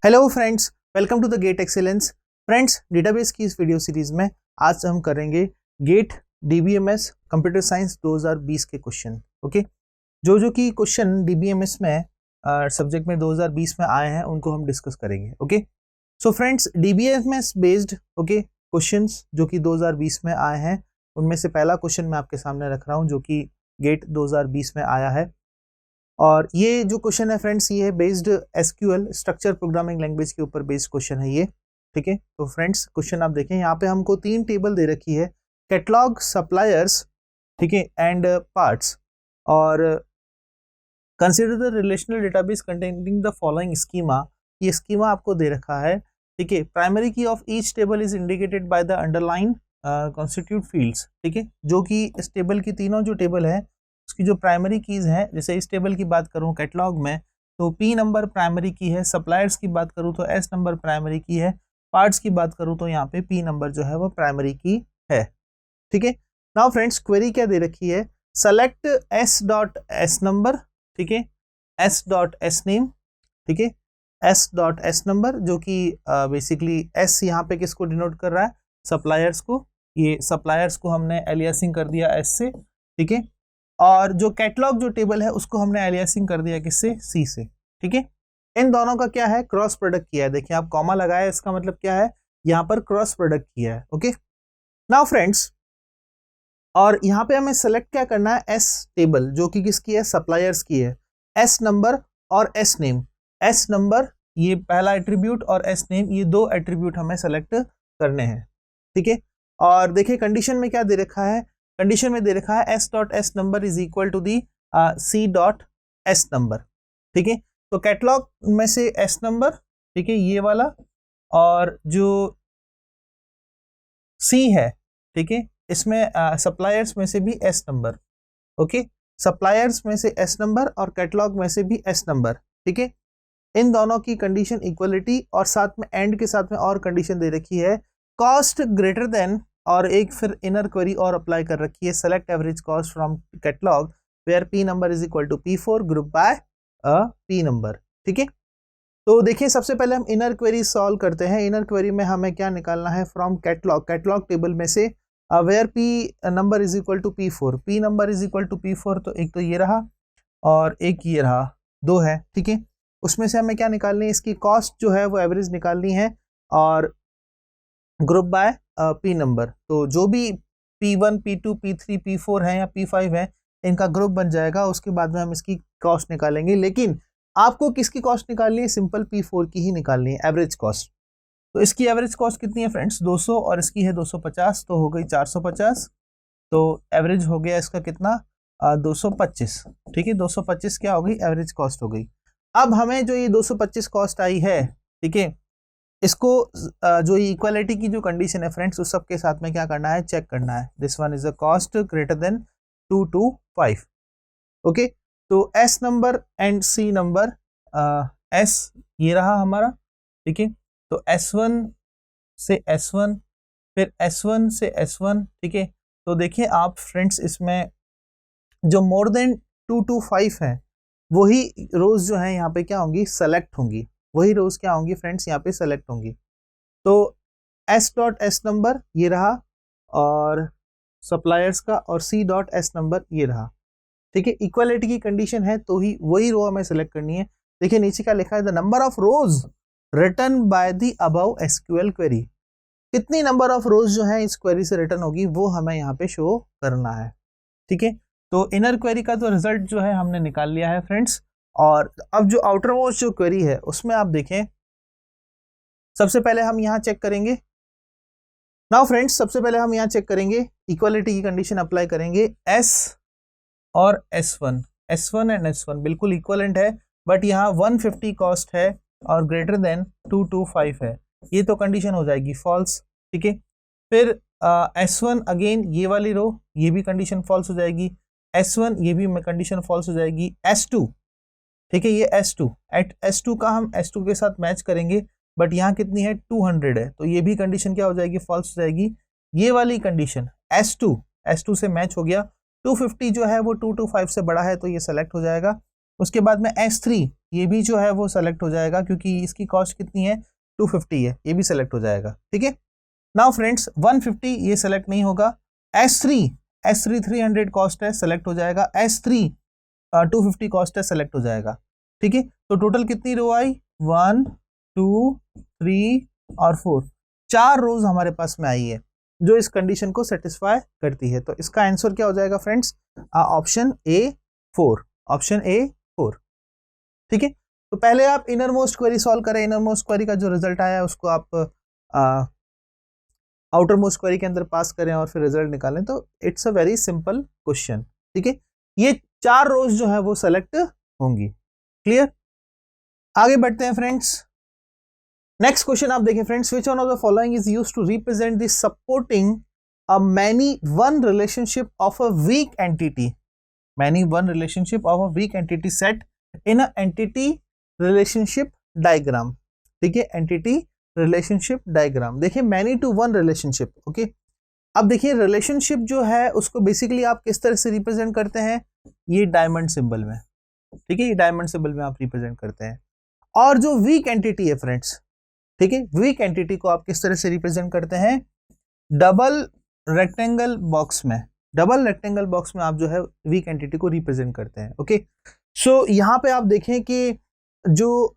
Hello friends, welcome to the GATE excellence. Friends, database की इस video series में आज हम करेंगे गेट डीबीएमएस कंप्यूटर साइंस 2020 के क्वेश्चन। ओके, जो कि क्वेश्चन डीबीएमएस में सब्जेक्ट में 2020 में आए हैं उनको हम डिस्कस करेंगे। Okay, so friends, DBMS based questions जो कि 2020 में आए हैं उनमें से पहला क्वेश्चन मैं आपके सामने रख रहा हूँ जो कि गेट 2020 में आया है। और ये जो क्वेश्चन है फ्रेंड्स, ये है based SQL structure programming language के ऊपर बेस्ड क्वेश्चन है ये। ठीक है, तो फ्रेंड्स क्वेश्चन आप देखें, यहाँ पे हमको 3 टेबल दे रखी है, कैटलॉग, सप्लायर्स, ठीक है, एंड पार्ट्स। और consider the relational database containing the following schema. ये स्कीमा आपको दे रखा है। ठीक है, प्राइमरी की of each table is indicated by the underline constitute fields. ठीक है, जो कि इस टेबल की तीनों जो टेबल है उसकी जो प्राइमरी कीज है, जैसे इस टेबल की बात करूं कैटलॉग में तो P नंबर प्राइमरी की है, सप्लायर्स की बात करूं तो S नंबर प्राइमरी की है, पार्ट्स की बात करूं तो यहाँ पे P नंबर जो है वो प्राइमरी की है। ठीक है, नाउ फ्रेंड्स क्वेरी क्या दे रखी है, select S dot S number, ठीक है, S डॉट S नेम, ठीक है, S डॉट S नंबर जो कि बेसिकली S यहाँ पे किसको डिनोट कर रहा है, सप्लायर्स को। ये सप्लायर्स को हमने एलियासिंग कर दिया S से। ठीक है, और जो कैटलॉग जो टेबल है उसको हमने एलियासिंग कर दिया किससे, सी से। ठीक है, इन दोनों का क्या है, क्रॉस प्रोडक्ट किया है। देखिए आप कॉमा लगाया, इसका मतलब क्या है, यहाँ पर क्रॉस प्रोडक्ट किया है। ओके, नाउ फ्रेंड्स, और यहाँ पे हमें सेलेक्ट क्या करना है, एस टेबल जो कि किसकी है, सप्लायर्स की है। एस नंबर और एस नेम, एस नंबर ये पहला एट्रीब्यूट और एस नेम ये दो एट्रीब्यूट हमें सेलेक्ट करने हैं। ठीक है, और देखिए कंडीशन में क्या दे रखा है, कंडीशन में दे रखा है S dot S number is equal to the C dot S number. ठीक है, तो कैटलॉग में से एस नंबर, ठीक है, ये वाला, और जो सी है, ठीक है, इसमें सप्लायर्स में से भी एस नंबर। ओके, सप्लायर्स में से एस नंबर और कैटलॉग में से भी एस नंबर। ठीक है, इन दोनों की कंडीशन इक्वलिटी, और साथ में एंड के साथ में और कंडीशन दे रखी है कॉस्ट ग्रेटर देन, और एक फिर इनर क्वेरी और अप्लाई कर रखी है, select average cost from catalogue where P number is equal to P4 group by P number. ठीक है, तो देखिए सबसे पहले हम इनर क्वेरी सॉल्व करते हैं। इनर क्वेरी में हमें क्या निकालना है, फ्रॉम कैटलॉग, कैटलॉग टेबल में से where P number is equal to P4, P number is equal to P4, तो एक तो ये रहा और एक ये रहा, दो है। ठीक है, उसमें से हमें क्या निकालनी है, इसकी कॉस्ट जो है वो एवरेज निकालनी है, और ग्रुप बाय पी नंबर। तो जो भी P1, P2, P3, P4 है या P5 है, इनका ग्रुप बन जाएगा। उसके बाद में हम इसकी कॉस्ट निकालेंगे, लेकिन आपको किसकी कॉस्ट निकालनी है, सिंपल P4 की ही निकालनी है, एवरेज कॉस्ट। तो इसकी एवरेज कॉस्ट कितनी है फ्रेंड्स, 200, और इसकी है 250, तो हो गई 450। तो एवरेज हो गया इसका कितना, 225। ठीक है, 225 क्या हो गई, एवरेज कॉस्ट हो गई। अब हमें जो ये 225 कॉस्ट आई है, ठीक है, इसको जो इक्वालिटी की जो कंडीशन है फ्रेंड्स, उस सब के साथ में क्या करना है, चेक करना है। This one is a cost greater than 225। Okay, तो S number and C number, S ये रहा हमारा, ठीक है, तो S1 से S1, फिर S1 से S1। ठीक है, तो देखिए आप फ्रेंड्स, इसमें जो मोर देन 225 है वही रोज जो है यहाँ पे क्या होंगी, सेलेक्ट होंगी, वही रोज क्या होंगी फ्रेंड्स, यहाँ पे सेलेक्ट होंगी। तो S डॉट एस नंबर ये रहा, और सप्लायर्स का, और C डॉट एस नंबर ये रहा। ठीक है, इक्वालिटी की कंडीशन है तो ही वही रो हमें सेलेक्ट करनी है। देखिए नीचे क्या लिखा है, the number of rose return by the above SQL query. कितनी नंबर ऑफ रोज जो है इस क्वेरी से रिटर्न होगी वो हमें यहाँ पे शो करना है। ठीक है, तो इनर क्वेरी का तो रिजल्ट जो है हमने निकाल लिया है फ्रेंड्स। और अब जो आउटर मोस्ट जो क्वेरी है उसमें आप देखें, सबसे पहले हम यहाँ चेक करेंगे। नाउ फ्रेंड्स, सबसे पहले हम यहाँ चेक करेंगे, इक्वालिटी की कंडीशन अप्लाई करेंगे। S और S1, S1 एंड S1 बिल्कुल इक्वलेंट है, बट यहाँ 150 कॉस्ट है और ग्रेटर देन 225 है, ये तो कंडीशन हो जाएगी फॉल्स। ठीक है, फिर S1 अगेन ये वाली रो, ये भी कंडीशन फॉल्स हो जाएगी। S1 ये भी कंडीशन फॉल्स हो जाएगी। S2, ठीक है, ये S2, एट S2 का हम S2 के साथ मैच करेंगे, बट यहाँ कितनी है, 200 है, तो ये भी कंडीशन क्या हो जाएगी, फॉल्स हो जाएगी। ये वाली कंडीशन S2 से मैच हो गया। 250 जो है वो 225 से बड़ा है, तो ये सेलेक्ट हो जाएगा। उसके बाद में S3 ये भी जो है वो सेलेक्ट हो जाएगा क्योंकि इसकी कॉस्ट कितनी है 250 है, ये भी सेलेक्ट हो जाएगा। ठीक है, नाउ फ्रेंड्स 150 ये सेलेक्ट नहीं होगा। S3 300 कॉस्ट है, सेलेक्ट हो जाएगा। S3 250 कॉस्ट है, सेलेक्ट हो जाएगा। ठीक है, तो टोटल कितनी रो आई 1 2 3 और 4, 4 रोज हमारे पास में आई है जो इस कंडीशन को सेटिस्फाई करती है। तो इसका आंसर क्या हो जाएगा friends, option A 4, option A 4। ठीक है, तो पहले आप इनर मोस्ट क्वेरी सॉल्व करें, इनर मोस्ट क्वेरी का जो रिजल्ट आया उसको आप आउटर मोस्ट क्वेरी के अंदर पास करें और फिर रिजल्ट निकालें। तो it's a very simple question. ठीक है, ये 4 रोज जो है वो सेलेक्ट होंगी। क्लियर, आगे बढ़ते हैं फ्रेंड्स। नेक्स्ट क्वेश्चन आप देखें friends, which one of the following is used to represent the supporting a many one relationship of a weak entity, many one relationship of a weak entity set in a entity relationship diagram. ठीक है, entity relationship diagram. देखिए many to one relationship. Okay, अब देखिए relationship जो है उसको basically आप किस तरह से रिप्रेजेंट करते हैं, ये डायमंड सिंबल में। ठीक है, ये डायमंड सिंबल में आप रिप्रेजेंट करते हैं। और जो वीक एंटिटी है फ्रेंड्स, ठीक है, वीक एंटिटी को आप किस तरह से रिप्रेजेंट करते हैं, डबल रेक्टेंगल बॉक्स में। डबल रेक्टेंगल बॉक्स में आप जो है वीक एंटिटी को रिप्रेजेंट करते हैं। ओके, सो यहाँ पे आप देखें कि जो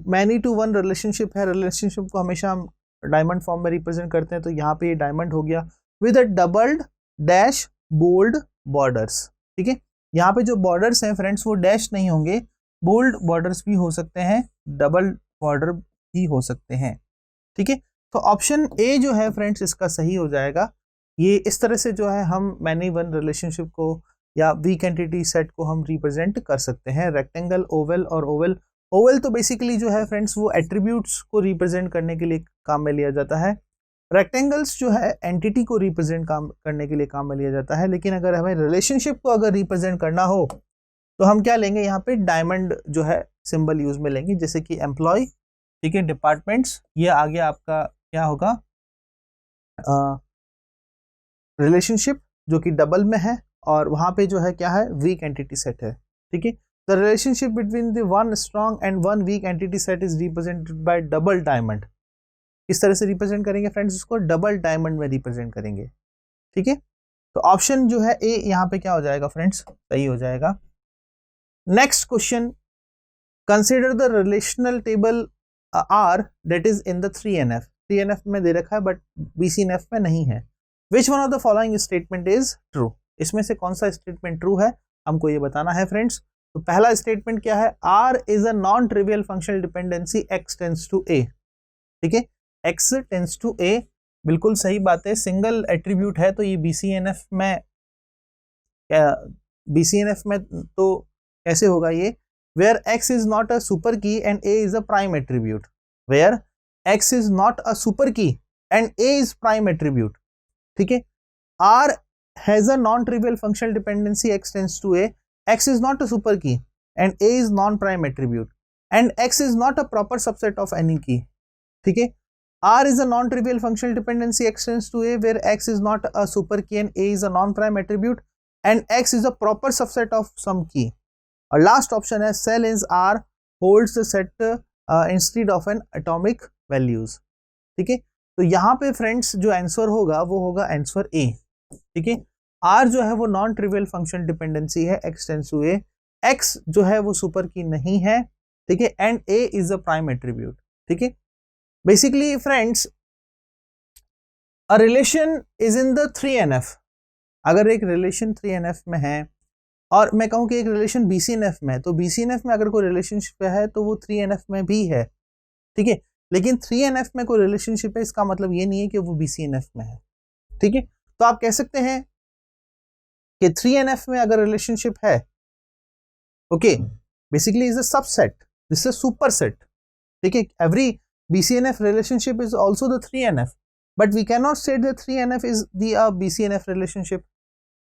मैनी टू वन रिलेशनशिप है, रिलेशनशिप को हमेशा हम डायमंड फॉर्म में रिप्रेजेंट करते हैं। तो यहाँ पे ये डायमंड हो गया with a doubled dash bold borders. ठीक है, यहाँ पे जो बॉर्डर्स हैं फ्रेंड्स वो डैश नहीं होंगे, बोल्ड बॉर्डर्स भी हो सकते हैं, डबल बॉर्डर भी हो सकते हैं। ठीक है, तो ऑप्शन ए जो है फ्रेंड्स इसका सही हो जाएगा। ये इस तरह से जो है हम मैनी वन रिलेशनशिप को या वीक एंटिटी सेट को हम रिप्रेजेंट कर सकते हैं। रेक्टेंगल, ओवल और ओवल। ओवल तो बेसिकली जो है फ्रेंड्स वो एट्रीब्यूट्स को रिप्रेजेंट करने के लिए काम में लिया जाता है। रेक्टेंगल्स जो है एंटिटी को रिप्रेजेंट करने के लिए काम में लिया जाता है। लेकिन अगर हमें रिलेशनशिप को अगर रिप्रेजेंट करना हो तो हम क्या लेंगे, यहाँ पे डायमंड जो है सिंबल यूज में लेंगे, जैसे कि एम्प्लॉय। ठीक है, डिपार्टमेंट्स, ये आगे आपका क्या होगा, रिलेशनशिप जो कि डबल में है, और वहां पे जो है क्या है, वीक एंटिटी सेट है। ठीक है, the relationship between the one strong and one week entity set is represented by double diamond. किस तरह से रिप्रेजेंट करेंगे फ्रेंड्स, उसको डबल डायमंड में रिप्रेजेंट करेंगे। ठीक है, तो ऑप्शन जो है ए यहाँ पे क्या हो जाएगा फ्रेंड्स, सही हो जाएगा। Next question, consider the relational table R that is in the 3NF। 3NF में दे रखा है बट BCNF में नहीं है। Which one of the following statement is true? इसमें से कौन सा स्टेटमेंट ट्रू है हमको ये बताना है फ्रेंड्स। तो पहला स्टेटमेंट क्या है, R is a non trivial functional dependency x tends to A। ठीक है, x tends to A बिल्कुल सही बात है, सिंगल एट्रीब्यूट है तो ये BCNF में तो कैसे होगा ये, where x is not a super key and A is a prime attribute, where x is not a super key and A is prime attribute। ठीक है, R has a non-trivial functional dependency x tends to A, x is not a super key and A is non-prime attribute and x is not a proper subset of any key। ठीक है, R is a non-trivial functional dependency x tends to A where x is not a super key and A is a non-prime attribute and x is a proper subset of some key। और last option है cell is R holds the set instead of an atomic values. ठीक है, तो यहाँ पे friends जो answer होगा वो होगा आंसर ए। ठीक है, R जो है वो नॉन ट्रिवियल फंक्शन डिपेंडेंसी है, x tends to A, x जो है वो सुपर की नहीं है। ठीक है, and A is a prime attribute. ठीक है, basically friends a relation is in the 3NF। अगर एक रिलेशन 3NF में है और मैं कहूँ कि एक रिलेशन BCNF में है, तो BCNF में अगर कोई रिलेशनशिप है तो वो 3NF में भी है। ठीक है, लेकिन 3NF में कोई रिलेशनशिप है इसका मतलब ये नहीं है कि वो BCNF में है। ठीक है, तो आप कह सकते हैं कि 3NF में अगर रिलेशनशिप है, okay, basically is a subset, this is superset. ठीक है, every BCNF relationship is also the 3NF, but we can not set the 3NF is the BCNF relationship.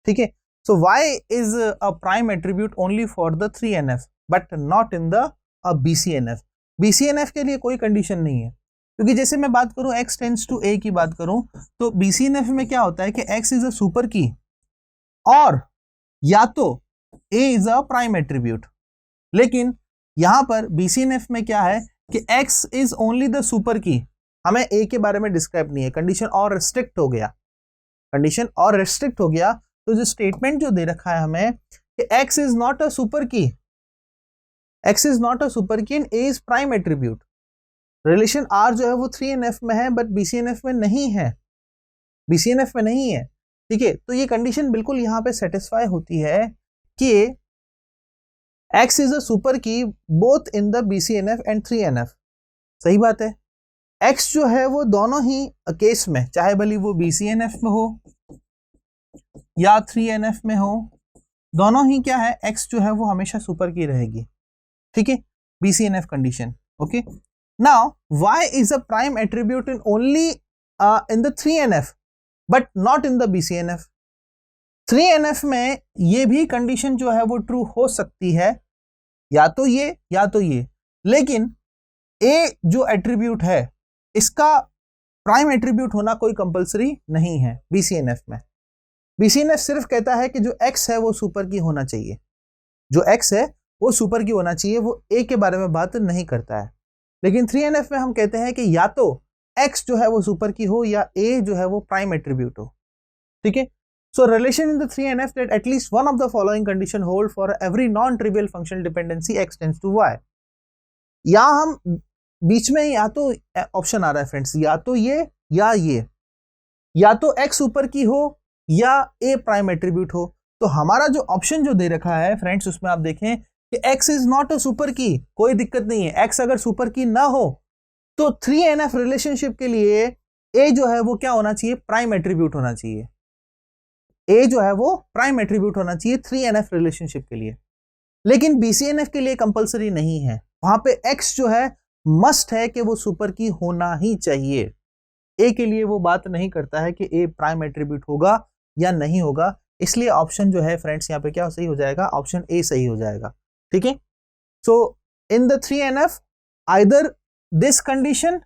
ठीक है, so y is a prime attribute only for the 3NF but not in the BCNF। BCNF के लिए कोई condition नहीं है, क्योंकि जैसे मैं बात करूं x tends to A की बात करूं तो BCNF में क्या होता है कि x is a super key और या तो A is a prime attribute। लेकिन यहां पर BCNF में क्या है कि X is only the super की, हमें A के बारे में डिस्क्राइब नहीं है, कंडीशन और रिस्ट्रिक्ट हो गया, कंडीशन और रिस्ट्रिक्ट हो गया। तो जो स्टेटमेंट जो दे रखा है हमें कि X is not a super key, X is not a super key and A is prime attribute. Relation R जो है वो 3NF में है बट BCNF में नहीं है, BCNF में नहीं है, ठीक है। तो ये कंडीशन बिल्कुल यहां पे सेटिस्फाई होती है कि X इज अ सुपर की both in the BCNF and 3NF। सही बात है, X जो है वो दोनों ही केस में, चाहे भले वो BCNF में हो या 3NF में हो, दोनों ही क्या है, X जो है वो हमेशा सुपर की रहेगी, ठीक है, BCNF condition. Okay, now Y is a prime attribute in only in the 3NF but not in the BCNF। 3NF में ये भी कंडीशन जो है वो ट्रू हो सकती है, या तो ये, लेकिन A जो एट्रीब्यूट है इसका प्राइम एट्रीब्यूट होना कोई कंपलसरी नहीं है BCNF में। BCNF सिर्फ कहता है कि जो X है वो सुपर की होना चाहिए, जो X है वो सुपर की होना चाहिए, वो A के बारे में बात नहीं करता है। लेकिन 3NF में हम कहते हैं कि या तो X जो है वो सुपर की हो या A जो है वो प्राइम एट्रीब्यूट हो, ठीक है। So relation in the 3NF that at least one of the following condition hold for every non-trivial functional dependency X tends to Y। या हम बीच में या तो ऑप्शन आ रहा है फ्रेंड्स, या तो ये, या तो X ऊपर की हो या A प्राइम एट्रीब्यूट हो। तो हमारा जो ऑप्शन जो दे रखा है फ्रेंड्स उसमें आप देखें कि X is not a super की, कोई दिक्कत नहीं है, X अगर सुपर की ना हो तो 3NF रिलेशनशिप के लिए A जो है वो क्या होना चाहिए, प्राइम एट्रीब्यूट होना चाहिए, A जो है वो प्राइम एट्रीब्यूट होना चाहिए 3NF रिलेशनशिप के लिए। लेकिन BCNF के लिए कंपलसरी नहीं है, वहां पे X जो है मस्ट है कि वो सुपर की होना ही चाहिए। A के लिए वो बात नहीं करता है कि A प्राइम एट्रीब्यूट होगा या नहीं होगा, इसलिए ऑप्शन जो है फ्रेंड्स यहाँ पे क्या सही हो जाएगा, ऑप्शन A सही हो जाएगा, ठीक है। So in the 3NF either this condition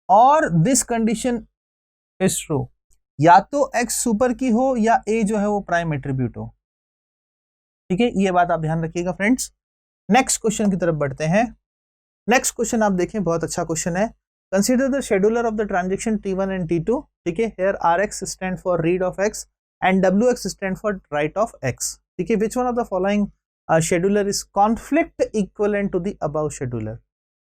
और दिस कंडीशन इज ट्रू, या तो X सुपर की हो या A जो है वो प्राइम एट्रीब्यूट हो, ठीक है। ये बात आप ध्यान रखिएगा फ्रेंड्स। नेक्स्ट क्वेश्चन की तरफ बढ़ते हैं। नेक्स्ट क्वेश्चन आप देखें, बहुत अच्छा क्वेश्चन है। Consider the scheduler of the transaction T1 and T2, ठीक है। Here RX stand for read of X and WX stand for write of X, ठीक है। Which one of the following scheduler is conflict equivalent to the above scheduler,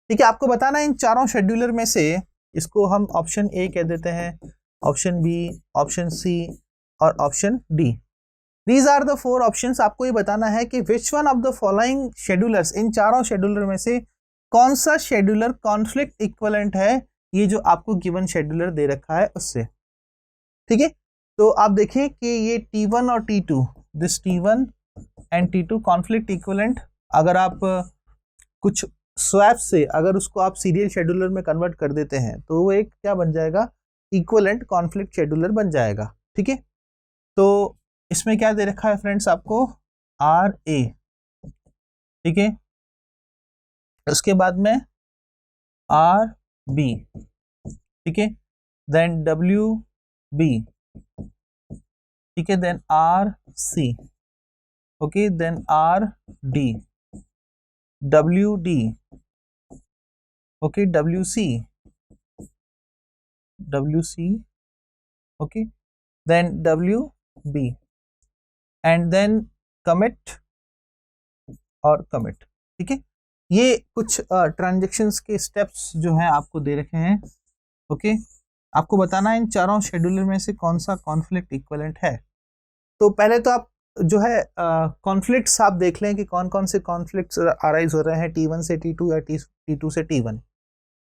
ठीक है। आपको बताना है इन चारों शेड्यूलर में से, इसको हम ऑप्शन A कह देते हैं, ऑप्शन B, ऑप्शन C और option D। These are the four options। आपको ये बताना है कि which one of the following schedulers, इन चारों शेड्यूलर में से कौन सा शेड्यूलर कॉन्फ्लिक्ट इक्विवेलेंट है, ये जो आपको गिवन शेड्यूलर दे रखा है उससे, ठीक है। तो आप देखें कि ये T1 और T2, this T1 and T2 conflict equivalent. अगर आप कुछ स्वैप से अगर उसको आप सीरियल शेड्यूलर में कन्वर्ट कर देते हैं तो वो एक क्या बन जाएगा, इक्विवेलेंट कॉन्फ्लिक्ट शेड्यूलर बन जाएगा, ठीक है। तो इसमें क्या दे रखा है फ्रेंड्स आपको, RA, ठीक है। उसके बाद में RB, ठीक है, देन WB, ठीक है, then RC, okay, then RD, WD, okay, WC, okay, then WB and then commit और कमिट, ठीक है। ये कुछ ट्रांजेक्शन्स के स्टेप्स जो हैं आपको दे रखे हैं, ओके। आपको बताना है इन चारों शेड्यूलर में से कौन सा कॉन्फ्लिक्ट इक्विवेलेंट है। तो पहले तो आप जो है कॉन्फ्लिक्ट्स आप देख लें कि कौन कौन से कॉन्फ्लिक्ट्स अराइज हो रहे हैं T1 से T2 या T2 से T1,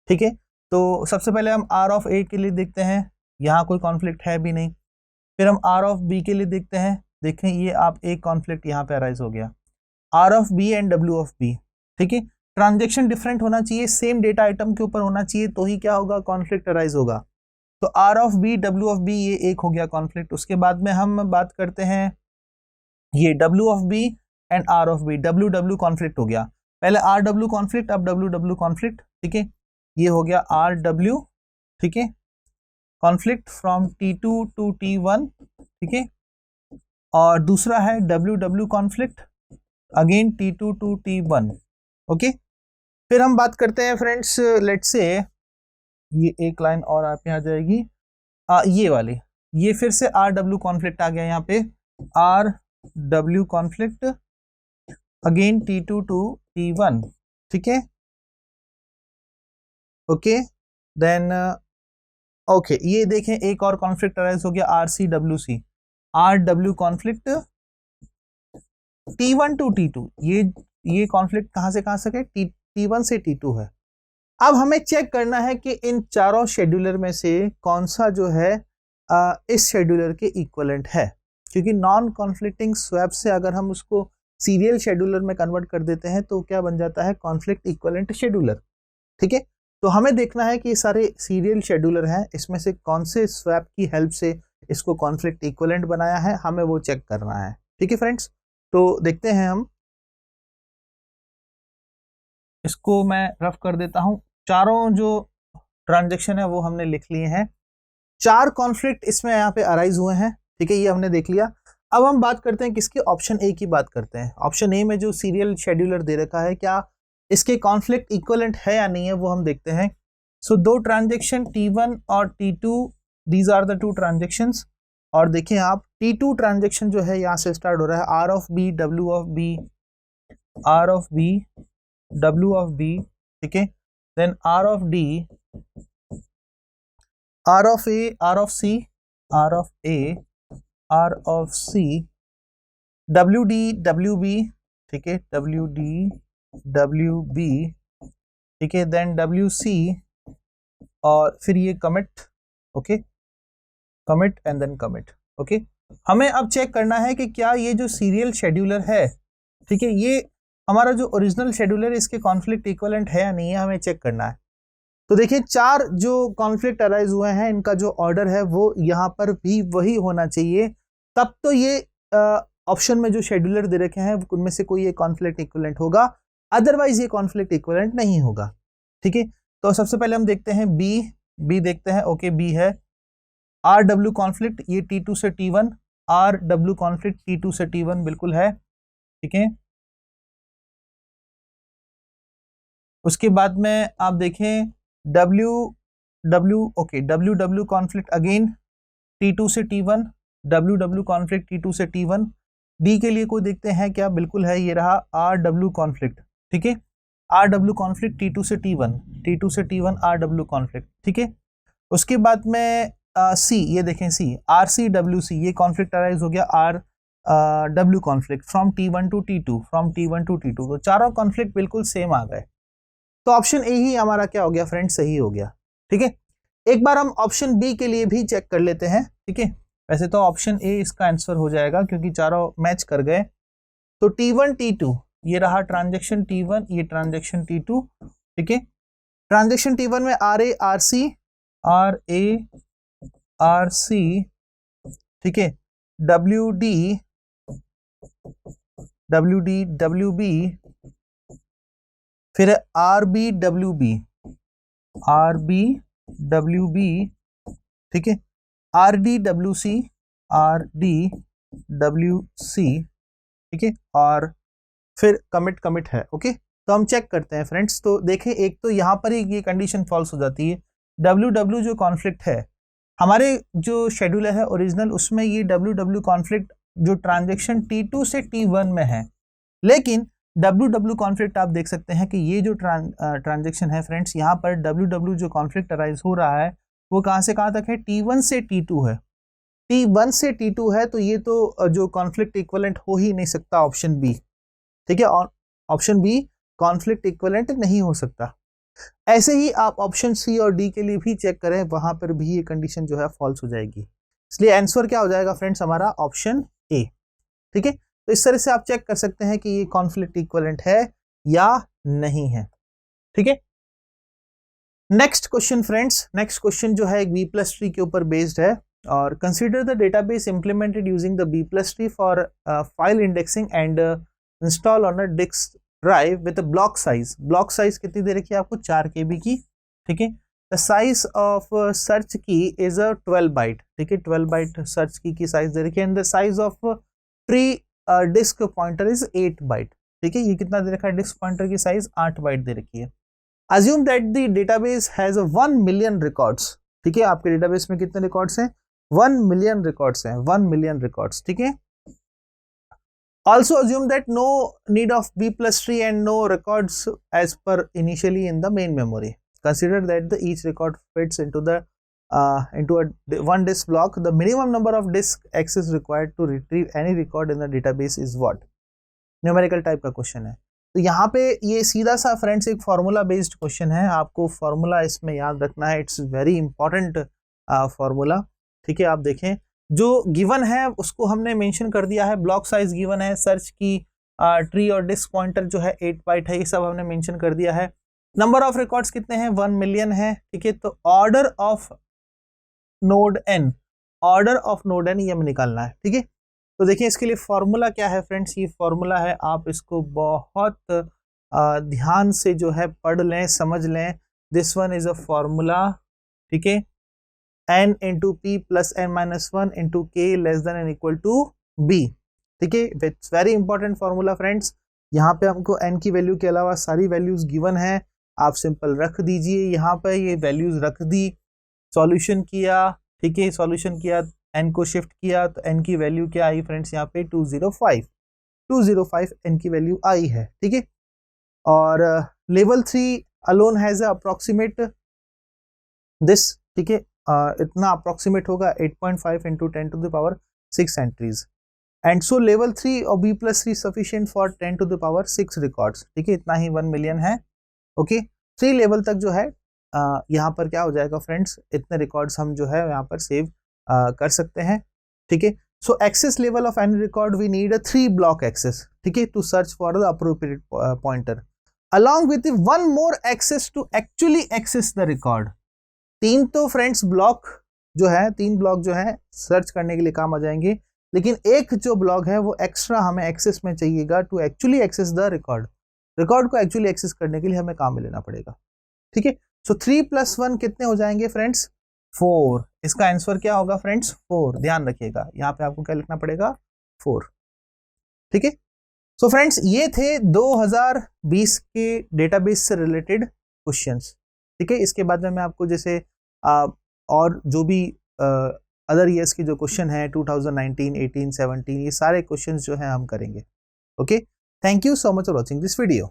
ठीक है। तो सबसे पहले हम R ऑफ A के लिए देखते हैं, यहाँ कोई कॉन्फ्लिक्ट है भी नहीं। फिर हम R ऑफ B के लिए देखते हैं, देखें ये आप एक कॉन्फ्लिक्ट यहाँ पे अराइज हो गया, R of B and W of B, ठीक है। ट्रांजेक्शन डिफरेंट होना चाहिए, सेम डेटा आइटम के ऊपर होना चाहिए, तो ही क्या होगा, कॉन्फ्लिक्ट अराइज होगा। तो R of B, W of B, ये एक हो गया कॉन्फ्लिक्ट। उसके बाद में हम बात करते हैं ये W of B and R of B, W conflict हो गया। पहले RW कॉन्फ्लिक्ट, अब WW कॉन्फ्लिक्ट, ठीक है। ये हो गया RW, ठीक है, conflict from T2 to T1, ठीक है। और दूसरा है WW conflict, again T2 to T1, okay, फिर हम बात करते हैं फ्रेंड्स, लेट्स से ये एक लाइन और आप यहाँ आ जाएगी, ये वाली, ये फिर से आर डब्ल्यू कॉन्फ्लिक्ट आ गया यहाँ पे, R W conflict again T2 to T1, ठीक है, ओके, देन ओके, ये देखें एक और कॉन्फ्लिक्ट अराइज हो गया R C W C, R W conflict T1 to T2, ये कॉन्फ्लिक्ट कहां से कहां तक है, T1 से T2 है। अब हमें चेक करना है कि इन चारों शेड्यूलर में से कौन सा जो है इस शेड्यूलर के इक्विवेलेंट है, क्योंकि नॉन कॉन्फ्लिक्टिंग स्वैप से अगर हम उसको सीरियल शेड्यूलर में कन्वर्ट कर देते हैं तो क्या बन जाता है, कॉन्फ्लिक्ट इक्विवेलेंट शेड्यूलर, ठीक है। तो हमें देखना है कि ये सारे सीरियल शेड्यूलर हैं, इसमें से कौन से स्वैप की हेल्प से इसको कॉन्फ्लिक्ट इक्विवेलेंट बनाया है, हमें वो चेक करना है, ठीक है फ्रेंड्स। तो देखते हैं हम, इसको मैं रफ कर देता हूं, चारों जो ट्रांजेक्शन है वो हमने लिख लिए हैं, चार कॉन्फ्लिक्ट इसमें यहाँ पे अराइज हुए हैं, ठीक है, ये हमने देख लिया। अब हम बात करते हैं किसके, ऑप्शन ए की बात करते हैं। ऑप्शन ए में जो सीरियल शेड्यूलर दे रखा है, क्या इसके कॉन्फ्लिक्ट इक्विवेलेंट है या नहीं है, वो हम देखते हैं। सो दो ट्रांजेक्शन T1 और T2, these are the two transactions, और देखिए आप T2 ट्रांजेक्शन जो है यहाँ से स्टार्ट हो रहा है, R of B W of B, R of B W of B, ठीक है, then R of D, R of A, R of C, R of A, R of C, W D W B, ठीक है, W D W B, ठीक है, then W C, और फिर ये commit, okay, commit and then commit, okay. हमें अब check करना है कि क्या ये जो सीरियल शेड्यूलर है, ठीक है, ये हमारा जो ओरिजिनल शेड्यूलर है इसके कॉन्फ्लिक्ट इक्विवेलेंट है या नहीं है, हमें चेक करना है। तो देखिए चार जो कॉन्फ्लिक्ट अराइज हुए हैं, इनका जो ऑर्डर है वो यहाँ पर भी वही होना चाहिए, तब तो ये ऑप्शन में जो शेड्यूलर दे रखे हैं उनमें से कोई ये कॉन्फ्लिक्ट इक्विवेलेंट होगा, अदरवाइज ये कॉन्फ्लिक्ट इक्विवेलेंट नहीं होगा, ठीक है। तो सबसे पहले हम देखते हैं बी देखते हैं, ओके, बी है आर डब्ल्यू कॉन्फ्लिक्ट, ये T2 से T1, are W conflict T2 से T1 बिल्कुल है, ठीक है। उसके बाद में आप देखें W W conflict again T2 से T1, डब्ल्यू कॉन्फ्लिक्ट T2 से T1, डी के लिए कोई देखते हैं क्या, बिल्कुल है, ये रहा आर डब्ल्यू कॉन्फ्लिक्ट, ठीक है, आर डब्ल्यू कॉन्फ्लिक्ट T2 से T1 आर डब्ल्यू कॉन्फ्लिक्ट, ठीक है। उसके बाद में सी, ये देखें सी, आर सी डब्ल्यू सी, ये कॉन्फ्लिक्ट अराइज हो गया R W conflict from T1 to T2, from T1 to T2, तो चारों कॉन्फ्लिक्ट बिल्कुल सेम आ गए, तो ऑप्शन ए ही हमारा क्या हो गया फ्रेंड, सही हो गया, ठीक है। एक बार हम ऑप्शन बी के लिए भी चेक कर लेते हैं, ठीक है, वैसे तो ऑप्शन ए इसका आंसर हो जाएगा क्योंकि चारों मैच कर गए। तो T1 T2, ये रहा ट्रांजेक्शन T1, ये ट्रांजेक्शन T2, ठीक है। ट्रांजेक्शन T1 में R A R C, R A R C, ठीक है, डब्ल्यू डी डब्ल्यू बी, फिर R B W B, R B W B, ठीक है, R D W C, R D W C, ठीक है, और फिर कमिट है, ओके। तो हम चेक करते हैं फ्रेंड्स, तो देखें एक तो यहाँ पर ही ये कंडीशन फॉल्स हो जाती है, डब्ल्यू जो कॉन्फ्लिक्ट है हमारे जो शेड्यूलर है ओरिजिनल, उसमें ये डब्ल्यू कॉन्फ्लिक्ट जो ट्रांजेक्शन T2 से T1 में है, लेकिन डब्ल्यू कॉन्फ्लिक्ट आप देख सकते हैं कि ये जो ट्रांजेक्शन है फ्रेंड्स, यहाँ पर डब्ल्यू जो कॉन्फ्लिक्ट अराइज हो रहा है वो कहाँ से कहाँ तक है, T1 से T2 है, T1 से T2 है, तो ये तो जो कॉन्फ्लिक्ट इक्विवेलेंट हो ही नहीं सकता, ऑप्शन बी, ठीक है, और ऑप्शन बी कॉन्फ्लिक्ट इक्विवेलेंट नहीं हो सकता। ऐसे ही आप ऑप्शन सी और डी के लिए भी चेक करें, वहां पर भी ये कंडीशन जो है फॉल्स हो जाएगी, इसलिए आंसर क्या हो जाएगा फ्रेंड्स हमारा, ऑप्शन ए, ठीक है। तो इस तरह से आप चेक कर सकते हैं कि ये कॉन्फ्लिक्ट इक्विवेलेंट है या नहीं है, ठीक है। Next question friends, next question जो है बी प्लस ट्री के ऊपर बेस्ड है, और consider the database implemented using the B plus tree for file indexing and install on a disk drive with block size कितनी दे रखी है आपको, 4 KB की, ठीक है। The size of search key is a 12 byte, ठीक है, 12 बाइट सर्च की साइज दे रखी है, and the size of tree disk pointer is 8 byte, ठीक है, ये कितना दे रखा है डिस्क पॉइंटर की साइज 8 बाइट दे रखी है। Assume that the database has 1 million records, ठीक है, आपके डेटाबेस में कितने रिकॉर्ड्स हैं, 1 मिलियन रिकॉर्ड्स हैं, 1 मिलियन रिकॉर्ड्स, ठीक है। Also assume that no need of B plus tree and no records as per initially in the main memory. Consider that each record fits into one disk block. The minimum number of disk access required to retrieve any record in the database is what? Numerical type का question है। तो यहाँ पे ये सीधा सा friends एक formula based question है, आपको फॉर्मूला इसमें याद रखना है, इट्स वेरी इंपॉर्टेंट फॉर्मूला, ठीक है। आप देखें जो गिवन है उसको हमने मेंशन कर दिया है, ब्लॉक साइज गिवन है, सर्च की ट्री और डिस्क पॉइंटर जो है 8 बाइट है, ये सब हमने मेंशन कर दिया है। नंबर ऑफ रिकॉर्ड्स कितने हैं, 1 मिलियन है, ठीक है। तो order of node N, order of node N ये हमें निकालना है, ठीक है। तो देखिए इसके लिए फॉर्मूला क्या है फ्रेंड्स, ये फॉर्मूला है, आप इसको बहुत ध्यान से जो है पढ़ लें, समझ लें। This one is a formula, ठीक है, n into P plus n minus 1 into K less than N equal to B, ठीक है। It's very important formula friends. यहाँ पे हमको n की वैल्यू के अलावा सारी वैल्यूज गिवन है, आप सिंपल रख दीजिए, यहाँ पे ये वैल्यूज रख दी, सॉल्यूशन किया, ठीक है, सॉल्यूशन किया, n को शिफ्ट किया तो n की वैल्यू क्या आई फ्रेंड्स, यहाँ पे 205 n की वैल्यू आई है, ठीक है। और level 3 alone has approximate this, ठीक है, इतना अप्रोक्सीमेट होगा 8.5 into 10 to the power 6 entries, and so level 3 और B plus 3 sufficient for 10 to the power 6 records, ठीक है, इतना ही 1 मिलियन है, ओके। 3 लेवल तक जो है यहाँ पर क्या हो जाएगा फ्रेंड्स, इतने रिकॉर्ड्स हम जो है यहाँ पर सेव कर सकते हैं, ठीक है। So access level of any record we need a 3 block access, ठीक है, to search for the appropriate pointer along with 1 more access to actually access the record. 3 तो फ्रेंड्स ब्लॉक जो है, 3 ब्लॉक जो है सर्च करने के लिए काम आ जाएंगे, लेकिन एक जो ब्लॉक है वो एक्स्ट्रा हमें एक्सेस में चाहिएगा to actually access the record, record को एक्चुअली एक्सेस करने के लिए हमें काम में लेना पड़ेगा, ठीक है। सो 3 + 1 कितने हो जाएंगे फ्रेंड्स, 4। इसका आंसर क्या होगा फ्रेंड्स, 4, ध्यान रखिएगा, यहाँ पे आपको क्या लिखना पड़ेगा, 4, ठीक है। सो फ्रेंड्स ये थे 2020 के डेटाबेस से रिलेटेड क्वेश्चंस, ठीक है। इसके बाद में मैं आपको जैसे और जो भी अदर ईयर्स की जो क्वेश्चन है 2019, 18, 17 ये सारे क्वेश्चंस जो हैं हम करेंगे, okay. Thank you so much for watching this video.